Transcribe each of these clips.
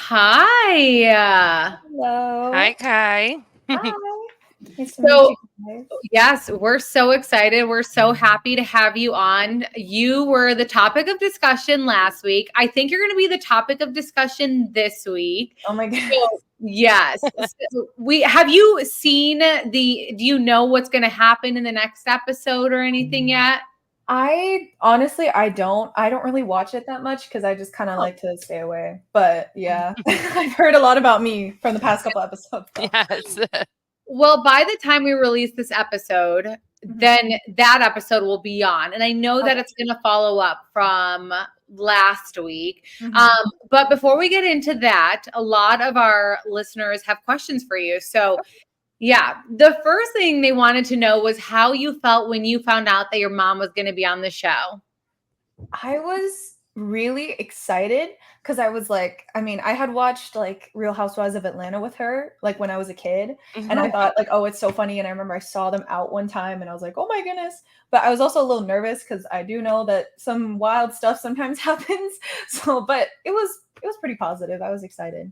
Hi. Hi, Hello. Kai. Hi. Nice to meet So, you guys. yes, we're so excited. We're so happy to have you on. You were the topic of discussion last week. I think you're going to be the topic of discussion this week. Oh my goodness. So, yes. So we have you seen do you know what's going to happen in the next episode or anything yet? I don't really watch it that much because I just kind of like to stay away. But yeah, I've heard a lot about me from the past couple episodes. So. Yes. Well, by the time we release this episode, then that episode will be on. And I know that Okay. it's going to follow up from last week. Mhm. But before we get into that, a lot of our listeners have questions for you. So, yeah, the first thing they wanted to know was how you felt when you found out that your mom was going to be on the show. I was really excited because I was like, I had watched like Real Housewives of Atlanta with her like when I was a kid, and I thought like, oh, it's so funny. And I remember I saw them out one time, and I was like, oh my goodness. But I was also a little nervous because I do know that some wild stuff sometimes happens. So, but it was pretty positive. I was excited.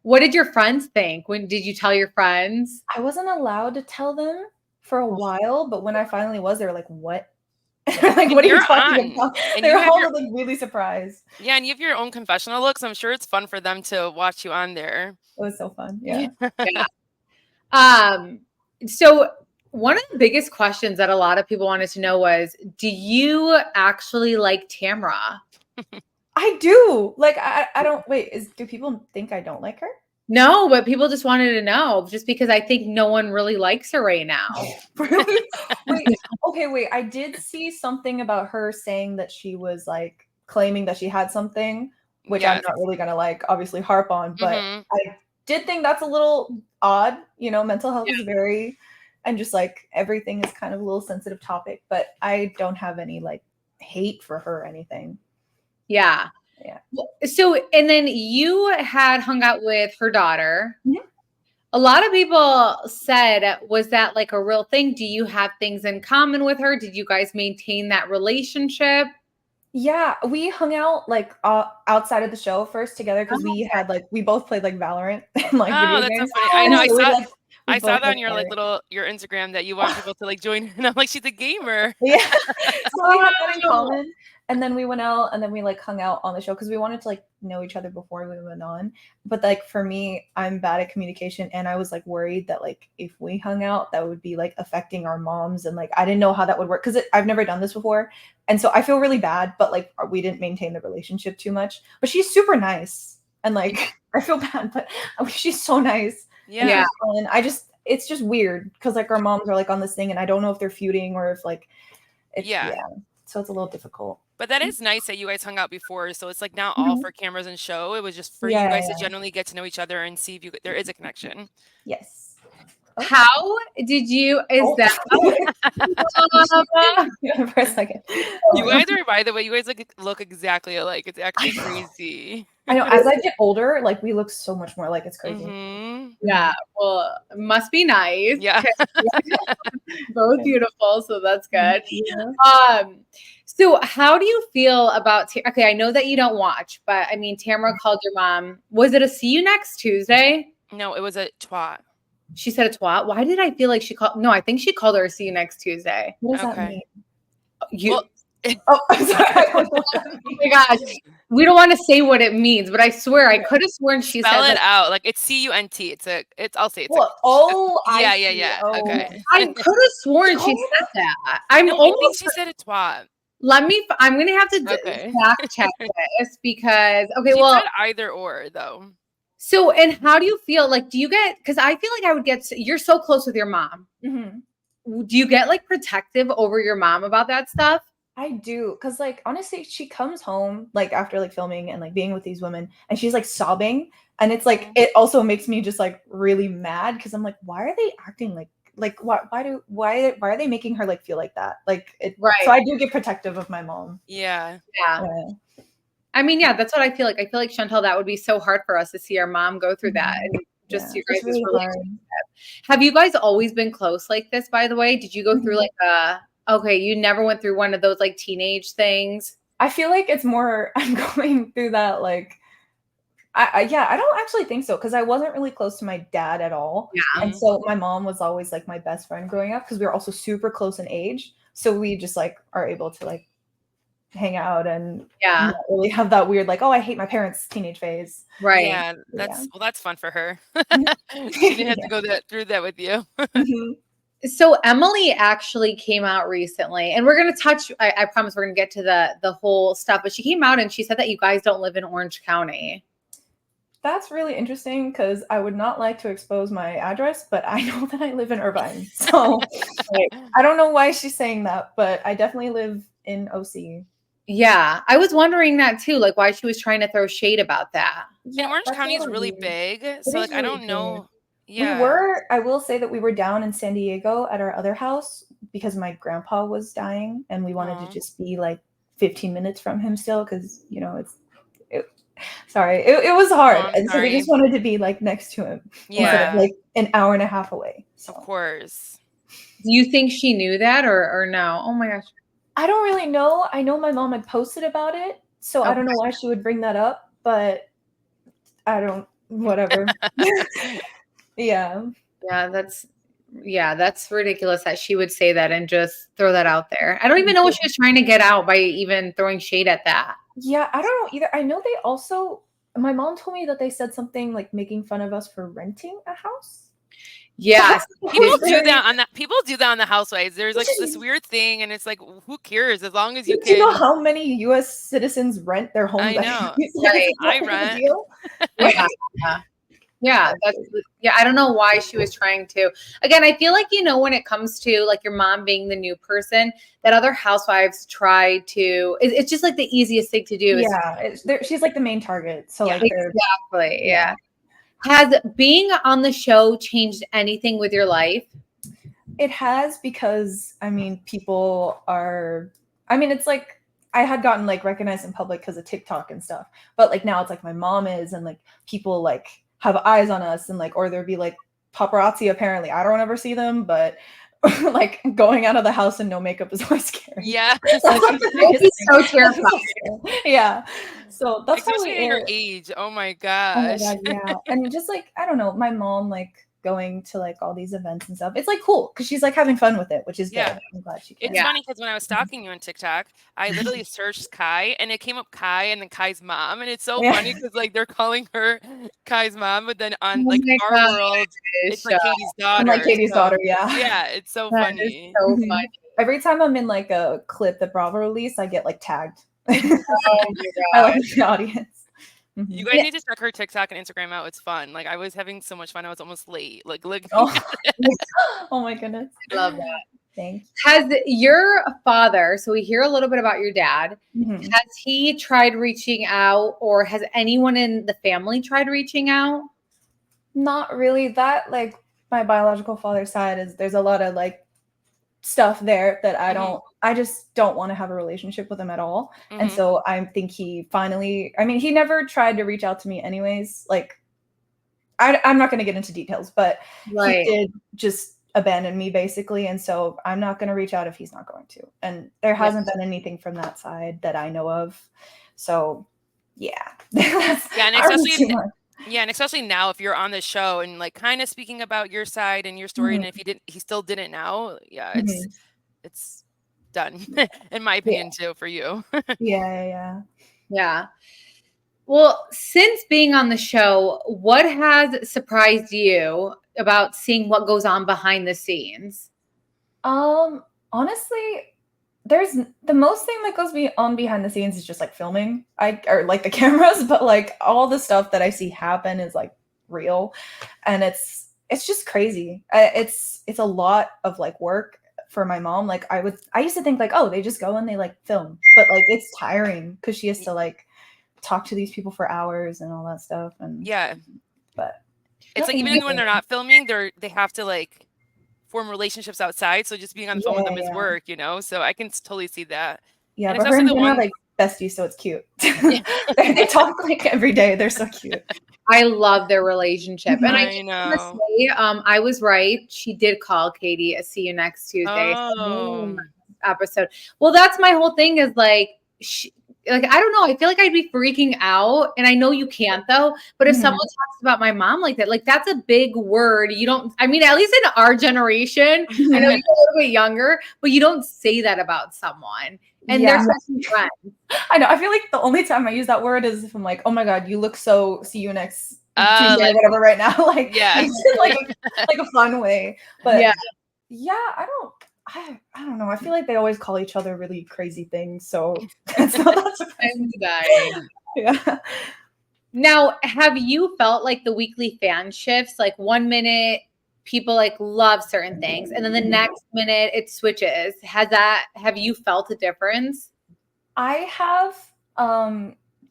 What did your friends think? When did you tell your friends? I wasn't allowed to tell them for a while, but when I finally was, they were like, "What?" Like, "What are you You're talking on. about?" And They you were have all your like really surprised. yeah, and you have your own confessional looks. I'm sure it's fun for them to watch you on there. It was so fun. Yeah. Yeah. Um, so one of the biggest questions that a lot of people wanted to know was, do you actually like Tamra? I do. Like, I don't wait, do people think I don't like her? No, but people just wanted to know just because I think no one really likes her right now. Really? Wait, okay, wait. I did see something about her saying that she was like claiming that she had something, which I'm Yes. not really gonna like obviously harp on, but Mhm. I did think that's a little odd. You know, mental health is very, and just like everything is kind of a little sensitive topic, but I don't have any like hate for her or anything. Yeah. Yeah. So, and then you had hung out with her daughter. Mhm. A lot of people said, was that like a real thing? Do you have things in common with her? Did you guys maintain that relationship? Yeah, we hung out like outside of the show first together because Oh, we both played like Valorant and like Oh, video that's so games, funny. I and know. so we I saw both that like on your like Valorant. little your Instagram that you want people to like join. And I'm like, she's a gamer. Yeah. So we had that in wow. common. And then we went out and then we like hung out on the show because we wanted to like know each other before we went on. But like for me, I'm bad at communication and I was like worried that like if we hung out, that would be like affecting our moms and like I didn't know how that would work because I've never done this before. And so I feel really bad, but like we didn't maintain the relationship too much. But she's super nice. And like I feel bad, but she's so nice. And Yeah. Yeah. she's fun. It's just weird because like our moms are like on this thing and I don't know if they're feuding or if like it's Yeah. yeah. So it's a little difficult. But that is nice that you guys hung out before. So it's like not all Mhm. for cameras and show. It was just for you Yeah, guys to yeah. generally get to know each other and see if there is a connection. Yes. Oh. How did you, is Oh. that Yeah, for a second. You guys are, by the way, you guys look exactly alike. It's actually crazy. I know as I get older, like we look so much more like it's crazy. Mhm. Yeah, well, it must be nice. Yeah. Both beautiful, so that's good. Yeah. So how do you feel about okay, I know that you don't watch, but I mean Tamara called your mom. Was it a see you next Tuesday? No, it was a twat. She said a twat. Why did I feel like she called no, I think she called her a see you next Tuesday. What does that Okay. mean? You Well, Oh, I'm sorry. I don't know what that oh means. my gosh. We don't want to say what it means, but I swear I could have sworn she spell said it like, out. Like it's CUNT. I'll say it's a What? Oh, I yeah, yeah, see. yeah. Oh. Okay. I could have sworn she Oh. said that. I'm No, I think almost she said a twat. I'm gonna have to Okay. fact check this because okay, She well, said either or though. so and how do you feel like do you get because I feel like I would get you're so close with your mom. Mhm. Do you get like protective over your mom about that stuff? I do, cause like honestly, she comes home like after like filming and like being with these women, and she's like sobbing, and it's like Mhm. it also makes me just like really mad because I'm like, why are they acting like why are they making her like feel like that? Like it. So Right. I do get protective of my mom. Yeah. Yeah. Yeah. I mean, yeah, that's what I feel like. I feel like Chantel, that would be so hard for us to see our mom go through that Mhm. and Yeah, just you it's guys' really hard. relationship. Have you guys always been close like this, by the way? Did you go through Mhm. like okay, you never went through one of those like teenage things? I feel like it's more I'm going through that like I don't actually think so, because I wasn't really close to my dad at all. Yeah. And so my mom was always like my best friend growing up, because we were also super close in age. So we just like are able to like hang out and Yeah. not really have that weird like, oh, I hate my parents teenage phase. Right. Yeah, Yeah. that's fun for her. She didn't have to go through that with you. Mhm. So Emily actually came out recently, and we're gonna touch. I promise we're gonna get to the whole stuff. But she came out and she said that you guys don't live in Orange County. That's really interesting, because I would not like to expose my address, but I know that I live in Irvine. So like, I don't know why she's saying that, but I definitely live in OC. Yeah, I was wondering that too, like why she was trying to throw shade about that. And Orange That's a County is little really weird. big, It so is like I really don't big. know. We Yeah. were, I will say that we were down in San Diego at our other house because my grandpa was dying, and we wanted to Aw. just be like 15 minutes from him still, because it was hard. I'm And so we sorry. just wanted to be like next to him instead of Yeah, like an hour and a half away. of So course. Do you think she knew that or no? Oh my gosh. I don't really know. I know my mom had posted about it, so I don't know why she would bring that up, but I don't, whatever. Yeah. Yeah, that's ridiculous that she would say that and just throw that out there. I don't even know what she was trying to get out by even throwing shade at that. Yeah, I don't know either. I know they also, my mom told me that they said something like making fun of us for renting a house. Yes. People do that on the Housewives. There's like this weird thing, and it's like, who cares as long as you Do you know can. how many U.S. citizens rent their homes? I know. Right. I rent. Yeah. Yeah, I don't know why she was trying to. Again, I feel like when it comes to like your mom being the new person, that other housewives try to. It's just like the easiest thing to do. Yeah, she's like the main target. So like, Exactly. Yeah. Has being on the show changed anything with your life? it has, because I mean, people are. I mean, it's like I had gotten like recognized in public because of TikTok and stuff, but like now it's like my mom is, and like people like have eyes on us, and like, or there'd be like paparazzi. Apparently, I don't ever see them, but like going out of the house and no makeup is always scary. Yeah. It's so terrifying. Yeah. So that's Especially probably at your it. age. Oh my Oh my gosh. God, yeah. And just like, I don't know, my mom like going to like all these events and stuff. It's like cool, because she's like having fun with it, which is Yeah. good. I'm glad she can. It's funny because when I was stalking you on TikTok, I literally searched Kai, and it came up Kai and then Kai's mom, and it's so funny because like they're calling her Kai's mom, but then on Oh like my our gosh. world, it's like Katie's daughter. I'm like Katie's so, daughter, yeah. Yeah, it's so That is funny. so Mhm. funny. Every time I'm in like a clip that Bravo released, I get like tagged. Oh my I like god. the audience. Mhm. You guys need to check her TikTok and Instagram out. It's fun. Like I was having so much fun. I was almost late. Like look. Oh. Oh my goodness. Love that. Thanks. Has your father, so we hear a little bit about your dad, Mhm. has he tried reaching out, or has anyone in the family tried reaching out? Not really. That like my biological father's side is, there's a lot of like stuff there that I just don't want to have a relationship with him at all. And so I think he finally, I mean, he never tried to reach out to me anyways. Like I'm not going to get into details, but Right. he did just abandon me basically. And so I'm not going to reach out if he's not going to. And there hasn't been anything from that side that I know of. So yeah. Yeah, and I really especially too much. Yeah, and especially now if you're on the show and like kind of speaking about your side and your story, and if he still didn't now, yeah, it's done in my opinion too for you. Yeah. Yeah. Well, since being on the show, what has surprised you about seeing what goes on behind the scenes? Honestly, there's the most thing that goes on behind the scenes is just like filming, or like the cameras, but like all the stuff that I see happen is like real, and it's just crazy. It's a lot of like work for my mom. Like I used to think like, oh, they just go and they like film, but like it's tiring because she has to like talk to these people for hours and all that stuff. And but it's like even when they're not filming, they have to like form relationships outside. So just being on the phone with them is work, So I can totally see that. Yeah, and but her and Jen are like besties, so it's cute. They talk like every day. They're so cute. I love their relationship. And I know. Say, I was right. She did call Katie a see you next Tuesday Oh. episode. Well, that's my whole thing is like, like, I don't know. I feel like I'd be freaking out, and I know you can't though, but if someone talks about my mom like that, like that's a big word. You don't, I mean, at least in our generation, I know you're a little bit younger, but you don't say that about someone. And they're such friends. I know. I feel like the only time I use that word is if I'm like, oh my God, you look so, see you next Tuesday or whatever right now. Like, like a fun way. But I don't know. I feel like they always call each other really crazy things. So it's not that surprising. Yeah. Now, have you felt like the weekly fan shifts? Like 1 minute people like love certain things, and then the next minute it switches. Have you felt a difference? I have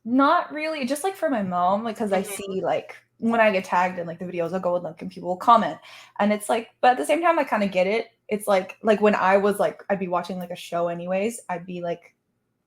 not really, just like for my mom, like because I see like when I get tagged in like the videos, I'll go and look and people will comment. And it's like, but at the same time, I kind of get it. It's like when I was like, I'd be watching like a show anyways, I'd be like,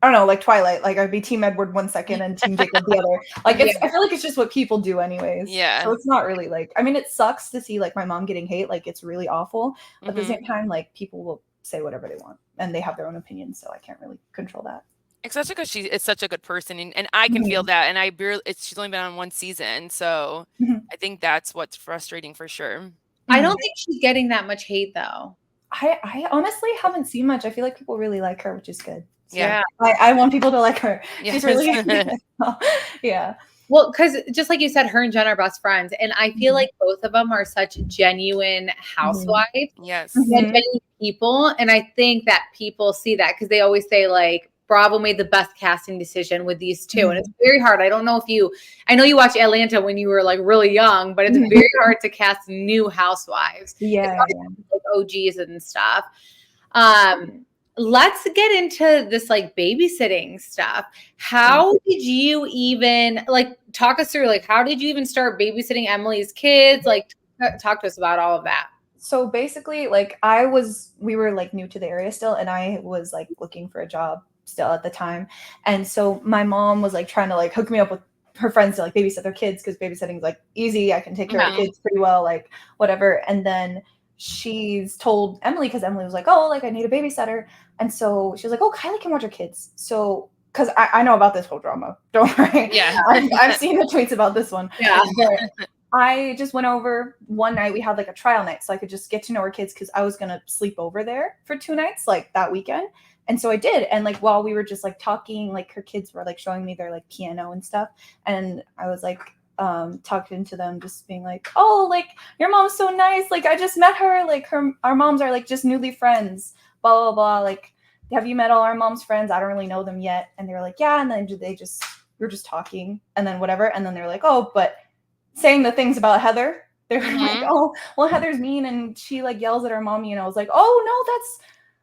I don't know, like Twilight, like I'd be Team Edward 1 second and Team Jacob the other. Like I feel like it's just what people do anyways. Yeah. So it's not really like, I mean, it sucks to see like my mom getting hate, like it's really awful. But at the same time, like people will say whatever they want and they have their own opinions. So I can't really control that. Especially because she is such a good person, and I can feel that. And she's only been on 1 season, so I think that's what's frustrating for sure. I don't think she's getting that much hate though. I honestly haven't seen much. I feel like people really like her, which is good. So Yeah. I want people to like her. Yes. She's really yeah. Well, because just like you said, her and Jen are best friends, and I feel like both of them are such genuine housewives. Yes. Genuine people, and I think that people see that because they always say like Bravo made the best casting decision with these two, and it's very hard. I don't know if I know you watched Atlanta when you were like really young, but it's very hard to cast new housewives. Yeah, like OGs and stuff. Let's get into this like babysitting stuff. How did you even like talk us through like how did you even start babysitting Emily's kids? Like talk to us about all of that. So basically, like we were like new to the area still, and I was like looking for a job still at the time. And so my mom was like trying to like hook me up with her friends to like babysit their kids because babysitting is like easy. I can take care of kids pretty well, like whatever. And then she's told Emily because Emily was like, oh, like I need a babysitter. And so she was like, oh, Kaili can watch her kids. So because I know about this whole drama. Don't worry. Yeah. I've seen the tweets about this one. Yeah. But I just went over one night. We had like a trial night so I could just get to know her kids because I was going to sleep over there for 2 nights, like that weekend. And so I did. And like while we were just like talking, like her kids were like showing me their like piano and stuff. And I was like talking to them, just being like, oh, like your mom's so nice. Like I just met her. Like our moms are like just newly friends. Blah, blah, blah. Like, have you met all our mom's friends? I don't really know them yet. And they were like, yeah. And then we were just talking and then whatever. And then they're like, oh, but saying the things about Heather. They're like, oh, well, Heather's mean and she like yells at her mommy. And I was like, oh no, that's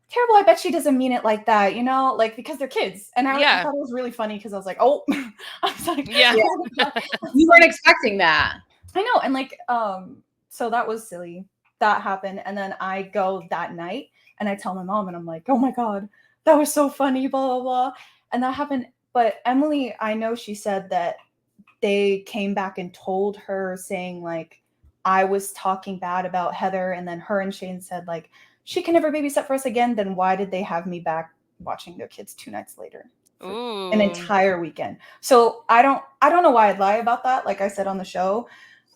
terrible. I bet she doesn't mean it like that, you know, like because they're kids. And I thought it was really funny because I was like, oh, I was like, you weren't expecting that. I know. And like, so that was silly. That happened. And then I go that night and I tell my mom and I'm like, oh my God, that was so funny, blah, blah, blah. And that happened. But Emily, I know she said that they came back and told her saying like, I was talking bad about Heather. And then her and Shane said like, she can never babysit for us again. Then why did they have me back watching their kids 2 nights later? An entire weekend. So I don't know why I'd lie about that. Like I said on the show,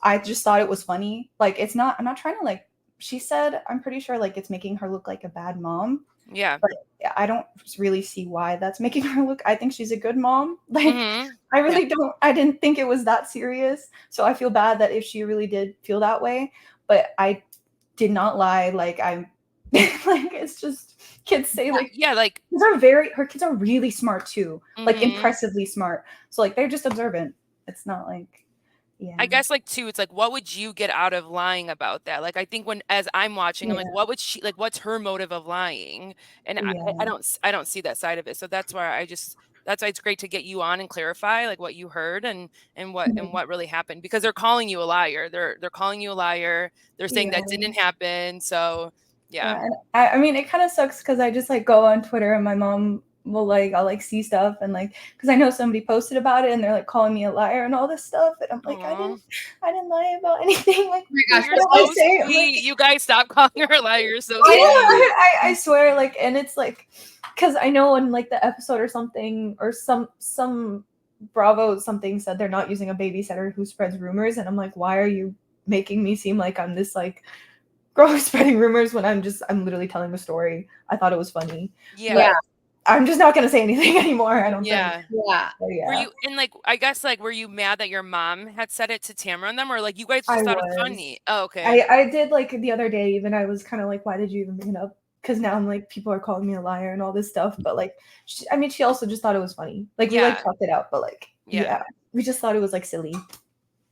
I just thought it was funny. Like I'm not trying to like, she said, I'm pretty sure like it's making her look like a bad mom. Yeah. But I don't really see why that's making her look. I think she's a good mom. Like I didn't think it was that serious. So I feel bad that if she really did feel that way, but I did not lie. Like I'm like, it's just kids say like, like her kids are really smart too. Like impressively smart. So like, they're just observant. It's not like, I guess like too, it's like, what would you get out of lying about that? Like, I think as I'm watching, I'm like, what would she, like, what's her motive of lying? And I don't see that side of it. So that's why that's why it's great to get you on and clarify like what you heard and what really happened, because they're calling you a liar. They're calling you a liar. They're saying that didn't happen. So yeah. And I mean, it kind of sucks because I just like go on Twitter and my mom will like, I'll like see stuff and like, because I know somebody posted about it and they're like calling me a liar and all this stuff, and I'm like, I didn't lie about anything. Like, Oh my gosh, you're so sweet. Like, you guys stop calling her a liar. You're so sweet. I I swear, like, and it's like, because I know in like the episode or something, or some Bravo something said they're not using a babysitter who spreads rumors, and I'm like, why are you making me seem like I'm this like girl who's spreading rumors when I'm literally telling the story. I thought it was funny. Yeah. I'm just not gonna say anything anymore. I don't think. Yeah. So, yeah. Were you, and like, I guess, like, were you mad that your mom had said it to Tamra and them, or like you guys just thought it was funny? Oh, okay. I did, like, the other day, even I was kind of like, why did you even bring it up? Because now I'm like, people are calling me a liar and all this stuff. But like, she also just thought it was funny. Like, we like talked it out, but like, we just thought it was like silly.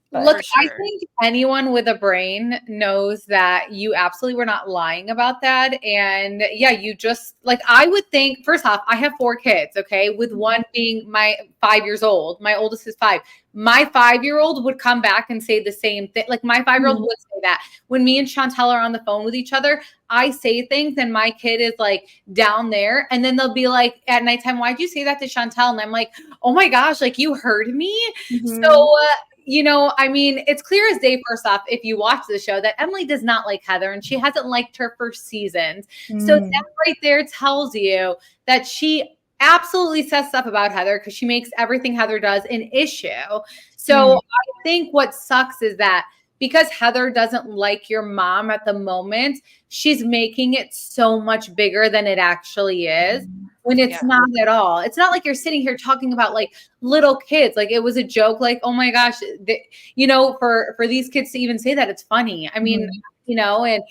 But look, I think anyone with a brain knows that you absolutely were not lying about that. And yeah, you just like, I would think, first off, I have 4 kids, okay, with one being my 5 years old. My oldest is 5. My 5-year-old would come back and say the same thing. Like, my 5-year-old would say that. When me and Shantel are on the phone with each other, I say things and my kid is like down there. And then they'll be like at nighttime, why'd you say that to Shantel? And I'm like, oh my gosh, like, you heard me. So, you know, I mean, it's clear as day, first off, if you watch the show, that Emily does not like Heather and she hasn't liked her for seasons. So that right there tells you that she absolutely says stuff about Heather because she makes everything Heather does an issue. So I think what sucks is that because Heather doesn't like your mom at the moment, she's making it so much bigger than it actually is. When it's not at all. It's not like you're sitting here talking about like little kids. Like, it was a joke. Like, oh my gosh, you know, for these kids to even say that, it's funny. I mean, you know, and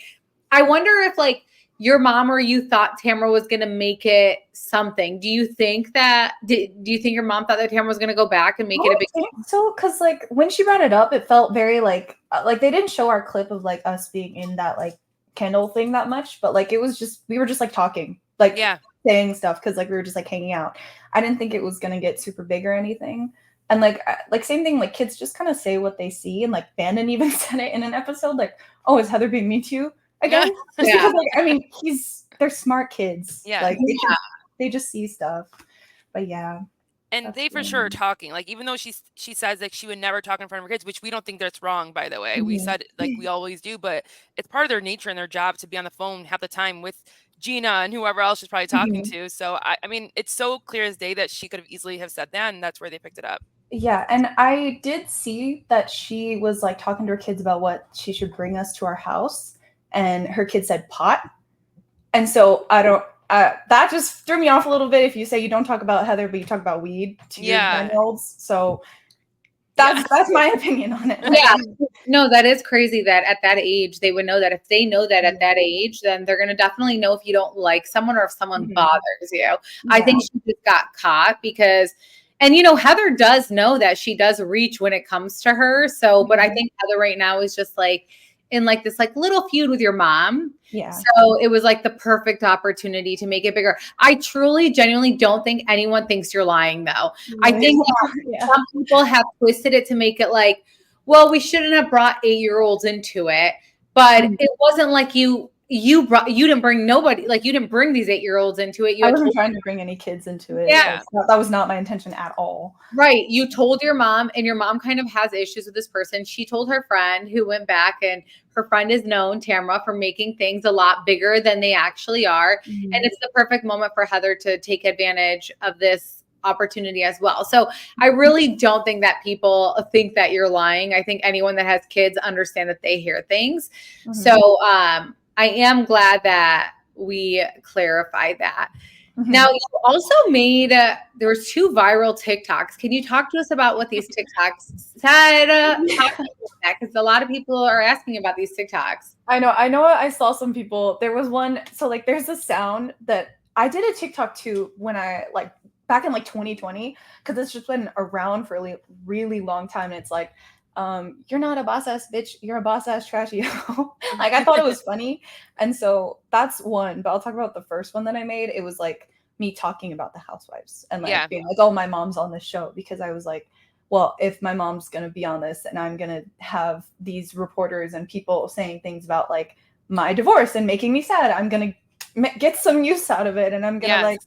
I wonder if like your mom or you thought Tamra was going to make it something. Do you think that, do you think your mom thought that Tamra was going to go back and make it a big thing? So, because like when she brought it up, it felt very like they didn't show our clip of like us being in that like Kendall thing that much, but like it was just, we were just like talking, like saying stuff because like we were just like hanging out. I didn't think it was gonna get super big or anything. And like same thing, like kids just kind of say what they see, and like Bandon even said it in an episode, like, oh, is Heather being mean to you again? Just because like, I mean, they're smart kids. Like they just see stuff. But and they for sure are talking. Like, even though she says like she would never talk in front of her kids, which we don't think that's wrong, by the way. We said like we always do, but it's part of their nature and their job to be on the phone half the time with Gina and whoever else she's probably talking to. So I mean, it's so clear as day that she could have easily have said that, and that's where they picked it up. Yeah, and I did see that she was like talking to her kids about what she should bring us to our house, and her kid said pot. And so I don't. That just threw me off a little bit. If you say you don't talk about Heather, but you talk about weed to your 9-year-olds, so that's my opinion on it. No, that is crazy that at that age they would know that. If they know that at that age, then they're gonna definitely know if you don't like someone or if someone bothers you. I think she just got caught because, and you know, Heather does know that she does reach when it comes to her. So, but I think Heather right now is just like in like this like little feud with your mom. So it was like the perfect opportunity to make it bigger. I truly, genuinely don't think anyone thinks you're lying though. I think some people have twisted it to make it like, well, we shouldn't have brought 8-year-olds into it, but it wasn't like you didn't bring nobody, like you didn't bring these 8-year-olds into it. I wasn't trying to bring any kids into it. That was not my intention at all. Right. You told your mom, and your mom kind of has issues with this person. She told her friend, who went back, and her friend is known, Tamra, for making things a lot bigger than they actually are. And it's the perfect moment for Heather to take advantage of this opportunity as well. So I really don't think that people think that you're lying. I think anyone that has kids understand that they hear things. So I am glad that we clarified that. Now, you also made, there was 2 viral TikToks. Can you talk to us about what these TikToks said? Because a lot of people are asking about these TikToks. I know. I saw some people. There was one. So like, there's a sound that I did a TikTok too when I like back in like 2020, because it's just been around for a really long time. And it's like, you're not a boss ass bitch, you're a boss ass trashy. Like, I thought it was funny. And so that's one, but I'll talk about the first one that I made. It was like me talking about the Housewives and like being like, oh, my mom's on this show, because I was like, well, if my mom's going to be on this and I'm going to have these reporters and people saying things about like my divorce and making me sad, I'm going to get some use out of it. And I'm going to like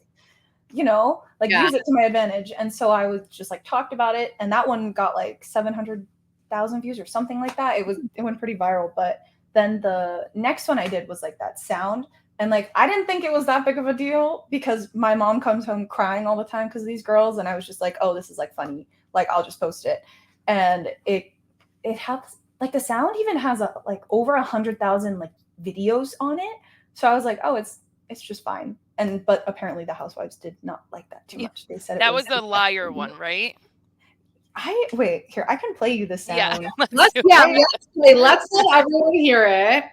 like Yeah. use it to my advantage. And so I was just like talked about it, and that one got like 700,000 views or something like that. It went pretty viral. But then the next one I did was like that sound, and like I didn't think it was that big of a deal because my mom comes home crying all the time because of these girls, and I was just like, oh, this is like funny, like I'll just post it. And it has like the sound even has like over 100,000 like videos on it. So I was like, oh, it's just fine. But apparently the Housewives did not like that too much. They said that was the liar one, right? Wait, here, I can play you the sound. Let's let everyone hear it.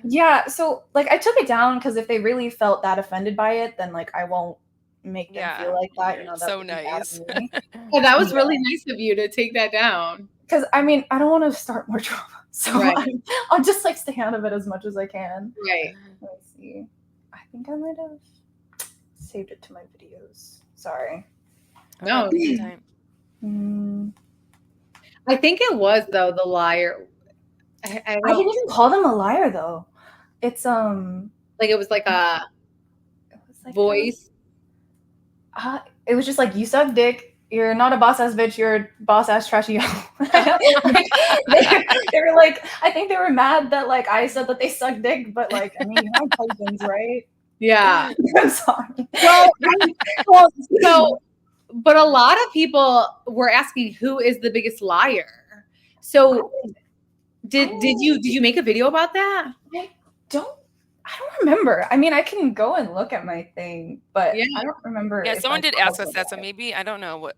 Yeah, so like I took it down because if they really felt that offended by it, then like I won't make them feel like that. That so would be bad nice. of me. Well, that was really nice of you to take that down. Because I mean, I don't want to start more drama, so Right. I'll just like stay out of it as much as I can. Right. Let me see. I think I might have saved it to my videos. Sorry. No. Mm. I think it was though the liar. I didn't even call them a liar though. It's like it was like a voice. It was just like, you suck dick. You're not a boss ass bitch. You're a boss ass trashy hoe. they were like, I think they were mad that like I said that they suck dick, but like I mean, you have husbands, right? Yeah. I'm sorry. But a lot of people were asking who is the biggest liar. So did you make a video about that? I don't remember. I mean, I can go and look at my thing, but I don't remember. Yeah, someone did ask us that, so maybe I don't know what.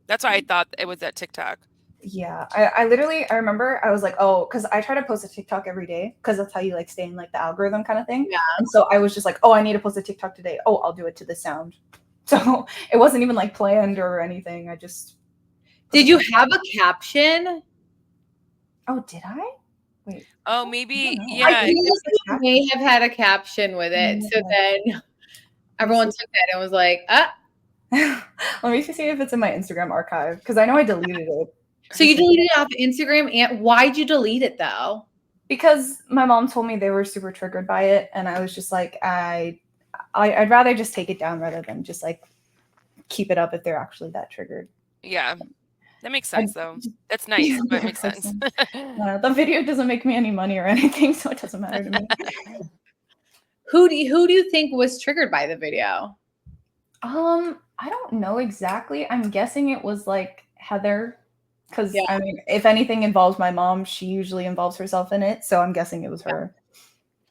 That's why I thought it was that TikTok. Yeah, I remember I was like, oh, because I try to post a TikTok every day because that's how you like stay in like the algorithm kind of thing. Yeah. And so I was just like, oh, I need to post a TikTok today. Oh, I'll do it to the sound. So it wasn't even like planned or anything. I just. Did you have a caption? Oh, did I? Wait. Oh, maybe. Yeah. I think you may have had a caption with it. So then everyone took that and was like, Let me see if it's in my Instagram archive because I know I deleted it. So you deleted it off Instagram, and why'd you delete it though? Because my mom told me they were super triggered by it, and I was just like, I'd rather just take it down rather than just like keep it up if they're actually that triggered. Yeah. That makes sense, though. That's nice, but it makes sense. The video doesn't make me any money or anything, so it doesn't matter to me. Who do you think was triggered by the video? I don't know exactly. I'm guessing it was like Heather, because I mean, if anything involves my mom, she usually involves herself in it. So I'm guessing it was her.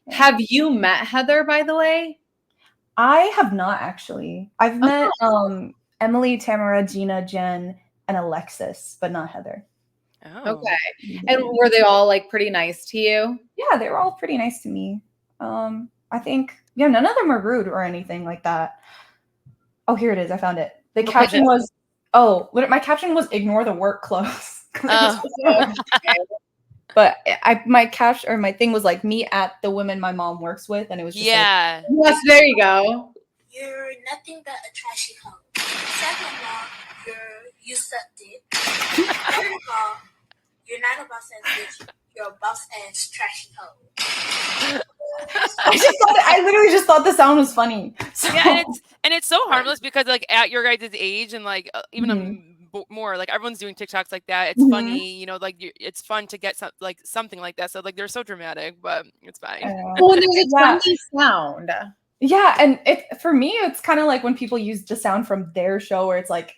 Yeah. Have you met Heather, by the way? I have not actually. I've met Emily, Tamra, Gina, Jen, and Alexis, but not Heather. Oh. Okay. And were they all like pretty nice to you? Yeah, they were all pretty nice to me. I think, none of them were rude or anything like that. Oh, here it is. I found it. The caption was, my caption was ignore the work clothes. But my caption or my thing was like me at the women my mom works with, and it was just yes, there you go. You're nothing but a trashy hoe. Second of all, you suck dick. Third of all, you're not a boss ass bitch. You're a boss ass trashy hoe. I literally just thought the sound was funny. So. Yeah, and it's so harmless because like at your guys' age and like even more like everyone's doing TikToks like that. It's funny, like it's fun to get something like that. So like they're so dramatic, but it's fine. Well, there's a funny sound. Yeah, and for me, it's kind of like when people use the sound from their show where it's like,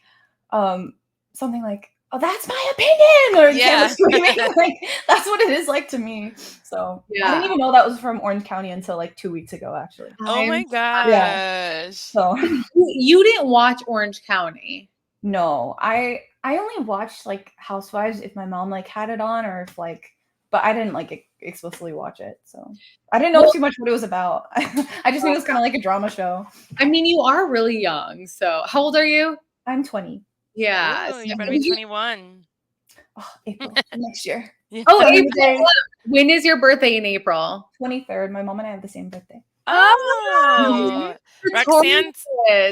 something like, "Oh, that's my opinion," or Tamra screaming. Like that's what it is like to me. So I didn't even know that was from Orange County until like 2 weeks ago, actually. Oh my gosh! Yeah. So you didn't watch Orange County? No, I only watched like Housewives if my mom like had it on, or if like, but I didn't like explicitly watch it, so I didn't know too much what it was about. I just knew it was kind of like a drama show. I mean, you are really young. So how old are you? I'm 20. Yeah, so you're better be 21. Oh, April next year. Yeah. Oh, April. When is your birthday in April? 23rd. My mom and I have the same birthday. Oh, Roxanne's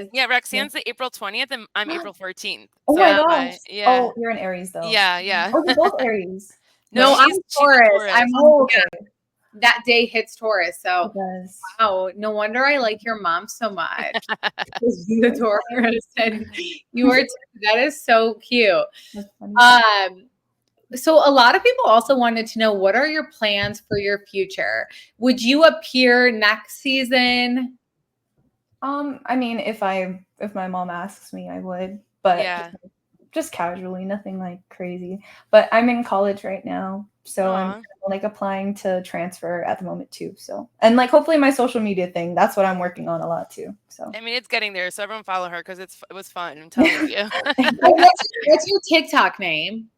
the April 20th, and I'm April 14th. Oh my gosh! Yeah. Oh, you're an Aries though. Yeah. Oh, we're both Aries. No, I'm Taurus. I'm old. that day hits Taurus. So Yes. wow, no wonder I like your mom so much. The Taurus, and you are that is so cute. That's funny. So a lot of people also wanted to know, what are your plans for your future? Would you appear next season? I mean, if my mom asks me, I would, but Yeah. just casually, nothing like crazy. But I'm in college right now, so I'm like applying to transfer at the moment too. So, and like hopefully my social media thing, that's what I'm working on a lot too. So I mean, it's getting there, so everyone follow her because it was fun. I'm telling you. What's your TikTok name?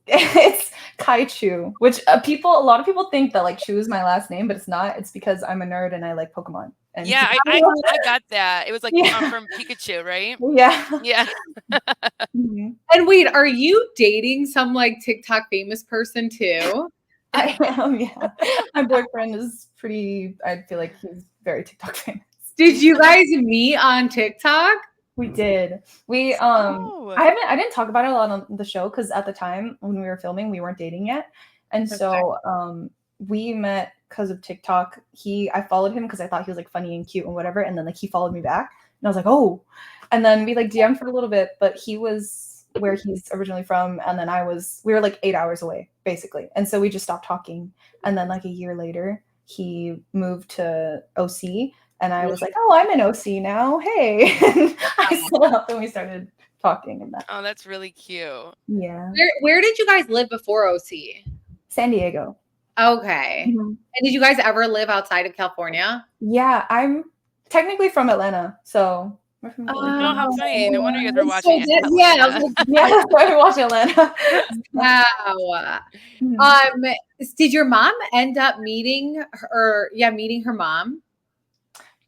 It's Kaichu, which a lot of people think that like Chu is my last name, but it's not. It's because I'm a nerd and I like Pokemon. And Yeah, I got that. It was like from Pikachu, right? Yeah. Yeah. And wait, are you dating some like TikTok famous person too? I am, yeah. My boyfriend is pretty, I feel like he's very TikTok famous. Did you guys meet on TikTok? We did. I didn't talk about it a lot on the show because at the time when we were filming, we weren't dating yet. And so we met because of TikTok. I followed him because I thought he was like funny and cute and whatever. And then like he followed me back and I was like, oh. And then we like DM'd for a little bit, but he was where he's originally from. And then we were like 8 hours away basically. And so we just stopped talking. And then like a year later, he moved to OC. And I was like, oh, I'm an OC now. Hey. And I stood up and we started talking and that. Oh, that's really cute. Yeah. Where did you guys live before OC? San Diego. Okay. Mm-hmm. And did you guys ever live outside of California? Yeah, I'm technically from Atlanta. So we're from Atlanta. Oh, how funny. No wonder you guys are watching it. Yeah, I watch Atlanta. Wow. Did your mom end up meeting her mom?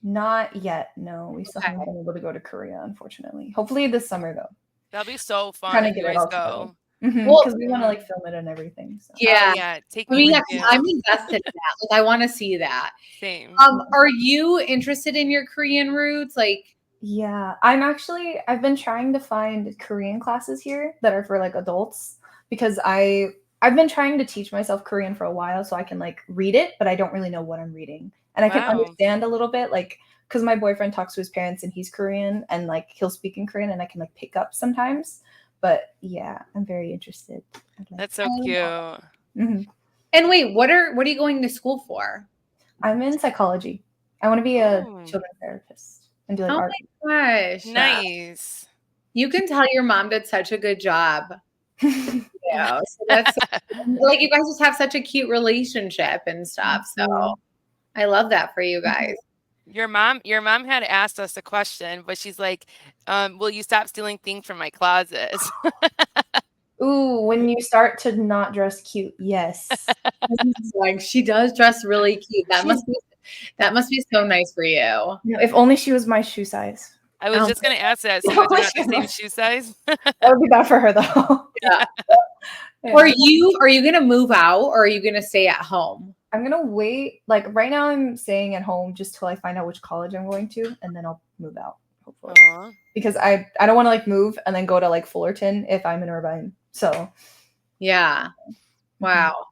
Not yet. No, we still haven't been able to go to Korea, unfortunately. Hopefully this summer, though. That'll be so fun if you guys go. Because we want to like film it and everything. So. Yeah. Take me. I'm invested in that. Like, I want to see that. Same. Are you interested in your Korean roots? Like, yeah, I've been trying to find Korean classes here that are for like adults because I've been trying to teach myself Korean for a while so I can like read it, but I don't really know what I'm reading. And I can understand a little bit, like, because my boyfriend talks to his parents and he's Korean and like he'll speak in Korean and I can like pick up sometimes. But yeah, I'm very interested. That's so cute. Mm-hmm. And wait, what are you going to school for? I'm in psychology. I want to be a children's therapist and do like art. Oh my gosh. Nice. You can tell your mom did such a good job. Yeah. So that's like you guys just have such a cute relationship and stuff. So I love that for you guys. Your mom had asked us a question, but she's like, will you stop stealing things from my closet? Ooh, when you start to not dress cute, yes. Like she does dress really cute. That must be so nice for you. No, if only she was my shoe size. I was just gonna ask that. So you guys are not the same shoe size? That would be bad for her though. Yeah. Are you gonna move out or are you gonna stay at home? I'm gonna wait. Like right now, I'm staying at home just till I find out which college I'm going to, and then I'll move out hopefully. Because I don't want to like move and then go to like Fullerton if I'm in Irvine. So yeah, wow.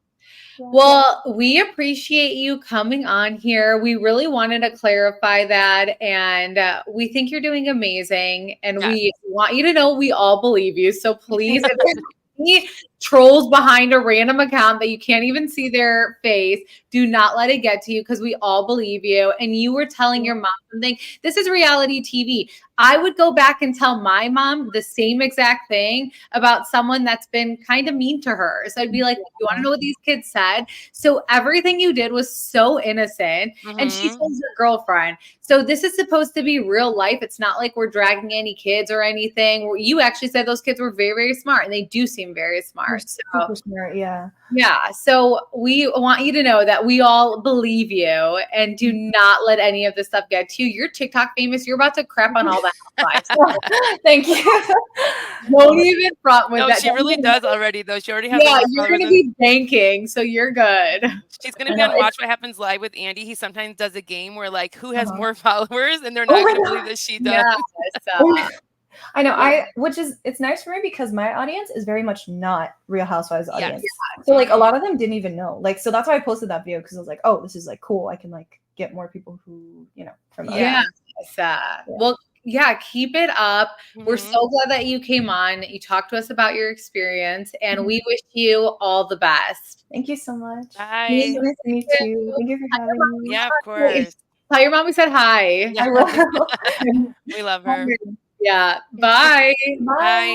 Well, we appreciate you coming on here. We really wanted to clarify that, and we think you're doing amazing. And we want you to know we all believe you. So please, if there's any trolls behind a random account that you can't even see their face, do not let it get to you because we all believe you. And you were telling your mom something. This is reality TV. I would go back and tell my mom the same exact thing about someone that's been kind of mean to her. So I'd be like, you want to know what these kids said? So everything you did was so innocent. And she's your girlfriend. So this is supposed to be real life. It's not like we're dragging any kids or anything. You actually said those kids were very, very smart, and they do seem very smart. Super smart, yeah. Yeah. So we want you to know that we all believe you and do not let any of this stuff get to you. You're TikTok famous. You're about to crap on all that. Thank you. Don't even front with that. She really does already, though. She already has. Yeah, you're going to be banking, so you're good. She's going to be on Watch What Happens Live with Andy. He sometimes does a game where, like, who has more followers, and they're not going to believe that she does. Yeah, I know. Which is, it's nice for me because my audience is very much not Real Housewives audience. Yes. So like a lot of them didn't even know. Like, so that's why I posted that video, because I was like, oh, this is like cool. I can like get more people who, you know, from other Yeah. Well, yeah, keep it up. We're Mhm. so glad that you came on. You talked to us about your experience, and Mhm. we wish you all the best. Thank you so much. Bye. Nice to meet you. Thank you for having me. Yeah, of course. Tell your mom we said hi. Yeah. I will. We love her. Yeah. Bye. Bye. Bye.